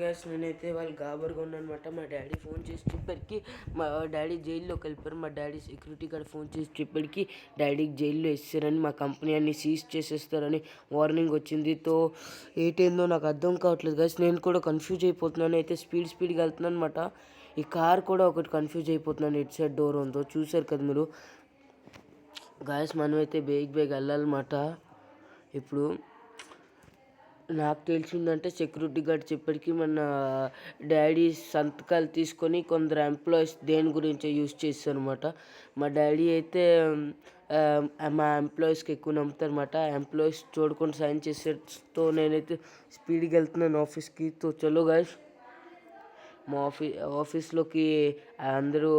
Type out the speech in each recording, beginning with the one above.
Guys నేనైతే వాళ్ళు గాబర్గా ఉన్నానమాట. మా డాడీ ఫోన్ చేసి చెప్పేసరికి మా డాడీ జైల్లోకి వెళ్ళిపోయారు. మా డాడీ సెక్యూరిటీ గార్డ్ ఫోన్ చేసి చెప్పేసరికి డాడీకి జైల్లో వేస్తారని, మా కంపెనీ అన్ని సీజ్ చేసేస్తారని వార్నింగ్ వచ్చింది. ఏంటో నాకు అర్థం కావట్లేదు గైస్. నేను కూడా కన్ఫ్యూజ్ అయిపోతున్నాను. అయితే స్పీడ్గా వెళ్తున్నాను అనమాట. ఈ కార్ కూడా ఒకటి కన్ఫ్యూజ్ అయిపోతున్నాను. ఎటు సైడ్ డోర్ ఉందో చూసారు కదా మీరు గాయస్. మనమైతే బేగ్ వెళ్ళాలన్నమాట. ఇప్పుడు నాకు తెలిసిందంటే సెక్యూరిటీ గార్డ్ చెప్పటికి మన డాడీ సంతకాలు తీసుకొని కొందరు ఎంప్లాయీస్ దేని గురించో యూజ్ చేస్తారు అనమాట. మా డాడీ అయితే మా ఎంప్లాయీస్కి ఎక్కువ నమ్ముతారనమాట. ఎంప్లాయీస్ చూడకుండా సైన్ చేసేతో నేనైతే స్పీడ్గా వెళ్తున్నాను ఆఫీస్కి. చలో గాయస్, మా ఆఫీస్లోకి అందరూ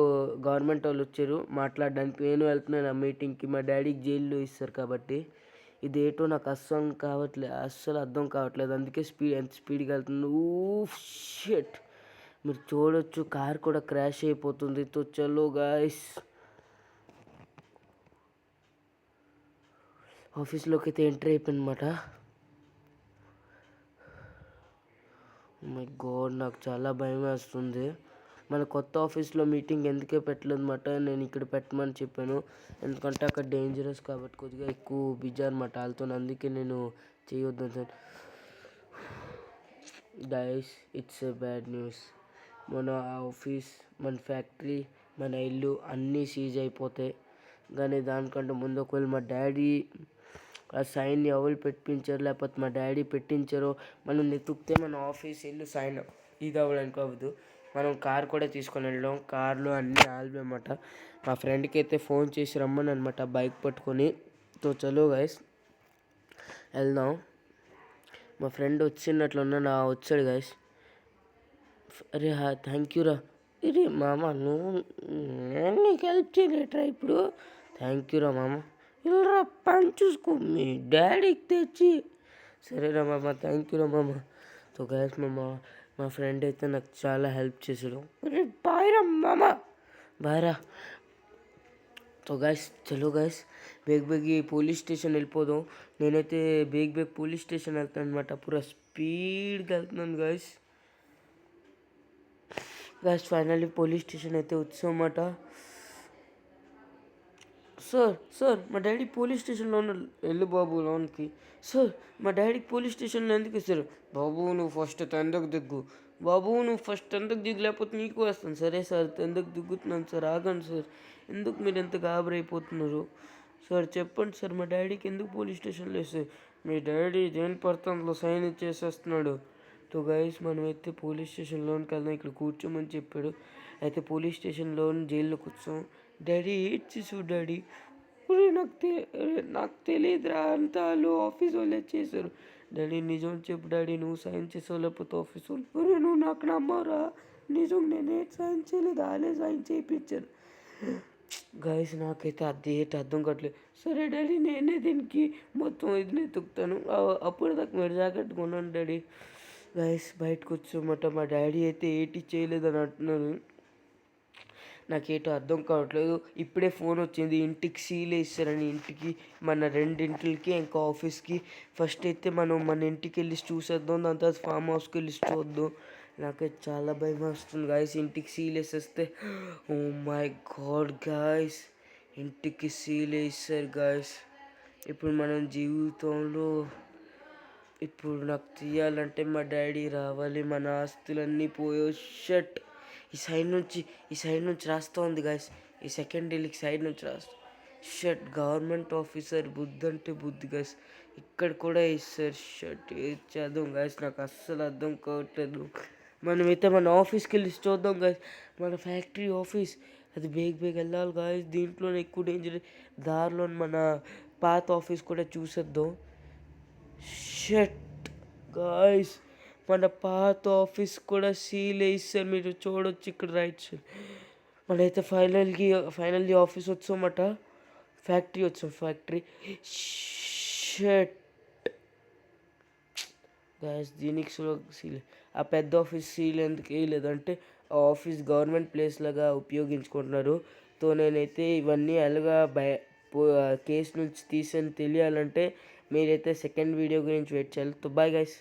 గవర్నమెంట్ వాళ్ళు వచ్చారు మాట్లాడడానికి. నేను వెళ్తున్నాను ఆ మీటింగ్కి. మా డాడీకి జైల్లో ఇస్తారు కాబట్టి ఇదేటో నాకు అస్సలు అర్థం కావట్లేదు. అందుకే ఎంత స్పీడ్గా వెళ్తుంది. షిట్, మీరు చూడొచ్చు కార్ కూడా క్రాష్ అయిపోతుంది. చలో గాయస్, ఆఫీస్లోకి అయితే ఎంటర్ అయిపోయిందన్నమాట. మై గాడ్, నాకు చాలా భయం వేస్తుంది. మన కొత్త ఆఫీస్లో మీటింగ్ ఎందుకే పెట్టలేదు అనమాట. నేను ఇక్కడ పెట్టమని చెప్పాను, ఎందుకంటే అక్కడ డేంజరస్ కాబట్టి కొద్దిగా ఎక్కువ బిజీ అనమాట వాళ్ళతో. అందుకే నేను చేయొద్దు sir. Guys, it's a bad news. మన ఆఫీస్, మన ఫ్యాక్టరీ, మన ఇల్లు అన్నీ సీజ్ అయిపోతాయి. కానీ దానికంటే ముందు ఒకవేళ మా డాడీ ఆ సైన్ ఎవరు పెట్టించారు, లేకపోతే మా డాడీ పెట్టించారో మనం వెతుక్తే మన ఆఫీస్ ఇల్లు సైన్ ఇది అవ్వడానికి అవ్వదు. మనం కార్ కూడా తీసుకొని వెళ్ళాం. కార్లో అన్నీ ఆల్బే అన్నమాట. మా ఫ్రెండ్కి అయితే ఫోన్ చేసి రమ్మని అనమాట బైక్ పట్టుకొని. చలో గైస్ వెళ్దాం. మా ఫ్రెండ్ వచ్చినట్లున్నా వచ్చాడు గైస్. అరే థ్యాంక్ యూ రా. ఇది మామ, నేను నీకు హెల్ప్ చేయలేట్రా ఇప్పుడు. థ్యాంక్ యూ రా మామ. ఇలా పని చూసుకో మీ డాడీకి తెచ్చి. సరేరా మామ, థ్యాంక్ యూ రా మామ. గైస్ మా ఫ్రెండ్ అయితే నాకు చాలా హెల్ప్ చేసాడు. బాయ్ రా మామ, బాయ్ రా. గైస్ చలో గైస్, బేగ్ పోలీస్ స్టేషన్ వెళ్ళిపోదాం. నేనైతే బేగ్ పోలీస్ స్టేషన్ వెళ్తాను అనమాట. పూరా స్పీడ్గా వెళ్తున్నాను గైస్. ఫైనల్లీ పోలీస్ స్టేషన్ అయితే వచ్చామన్నమాట. సార్ మా డాడీ పోలీస్ స్టేషన్లో ఉన్నారు. వెళ్ళు బాబు లోన్కి. సార్ మా డాడీకి పోలీస్ స్టేషన్లో ఎందుకు ఇస్తారు? బాబు నువ్వు ఫస్ట్ ఎందుకు దిగ్గు. బాబు నువ్వు ఫస్ట్ ఎందుకు దిగు, లేకపోతే నీకు వస్తాను. సరే సార్ ఎందుకు దిగుతున్నాను సార్, ఆగండి సార్. ఎందుకు మీరు ఎంత గాబరైపోతున్నారు సార్? చెప్పండి సార్, మా డాడీకి ఎందుకు పోలీస్ స్టేషన్లో వేస్తారు? మీ డాడీ దేని పడితే అందులో సైన్ ఇచ్చేసేస్తున్నాడు. గైస్ మనమైతే పోలీస్ స్టేషన్లోనికి వెళ్దాం. ఇక్కడ కూర్చోమని చెప్పాడు. అయితే పోలీస్ స్టేషన్లో జైల్లో కూర్చోం. Daddy ఏడ్చేసు daddy. నాకు తెలియదురా, అంతా వాళ్ళు ఆఫీస్ వాళ్ళే చేశారు. డాడీ నిజం చెప్పు డాడీ, నువ్వు సైన్ చేసావు లేకపోతే ఆఫీస్ వాళ్ళు? నువ్వు నాకు నమ్మరా? నిజం నేనే సైన్ చేయలేదు, వాళ్ళే సైన్ చేయించాను. గైస్ నాకైతే అర్థం కావట్లేదు. సరే డాడీ, నేనే దీనికి మొత్తం ఇది ఎత్తుకుతాను. అప్పుడు దాకా మీరు జాగ్రత్తగా ఉన్నాను డాడీ. గైస్ బయటకు వచ్చామట. మా డాడీ అయితే ఏటి చేయలేదని అంటున్నాను. నాకేటో అర్థం కావట్లేదు. ఇప్పుడే ఫోన్ వచ్చింది, ఇంటికి సీల్ వేస్తారని. ఇంటికి మన రెండింటికి ఇంకా ఆఫీస్కి. ఫస్ట్ అయితే మనం మన ఇంటికి వెళ్ళి చూసేద్దాం, దాని తర్వాత ఫామ్ హౌస్కి వెళ్ళి చూద్దాం. నాకైతే చాలా భయం వస్తుంది గాయస్. ఇంటికి సీల్ వేసేస్తే, ఓ మై గాడ్ గాయస్, ఇంటికి సీల్ వేస్తారు గాయస్. ఇప్పుడు మనం జీవితంలో ఇప్పుడు నాకు తీయాలంటే మా డాడీ రావాలి. మన ఆస్తులన్నీ పోయో. షట్, ఈ సైడ్ నుంచి రాస్తూ ఉంది గాయస్. ఈ సెకండ్ ఢిల్లీకి సైడ్ నుంచి రాస్తూ. షట్, గవర్నమెంట్ ఆఫీసర్ బుద్ధి అంటే బుద్ధి గాయస్. ఇక్కడ కూడా ఇస్తారు. షట్, ఏది చేద్దాం గాయస్, నాకు అస్సలు అర్థం కావట్లేదు. మనమైతే మన ఆఫీస్కి వెళ్ళి చూద్దాం గాయస్. మన ఫ్యాక్టరీ ఆఫీస్ అది బేగ్ వెళ్ళాలి గాయస్. దీంట్లోనే ఎక్కువ డేంజర్. దారిలో మన పాత ఆఫీస్ కూడా చూసేద్దాం. షట్ గాయస్, మన పాత ఆఫీస్ కూడా సీల్ వేస్తారు. మీరు చూడొచ్చు ఇక్కడ రైట్ సైడ్. మనైతే ఫైనల్లీ ఆఫీస్ వచ్చామట. ఫ్యాక్టరీ వచ్చాం. షట్ గాయస్, దీనికి సీల్. ఆ పెద్ద ఆఫీస్ సీల్ ఎందుకు వేయలేదంటే ఆ ఆఫీస్ గవర్నమెంట్ ప్లేస్ లాగా ఉపయోగించుకుంటున్నారు. నేనైతే ఇవన్నీ ఎలాగా కేసు నుంచి తీసని తెలియాలంటే మీరైతే సెకండ్ వీడియో గురించి వెయిట్ చేయాలి. Bye guys.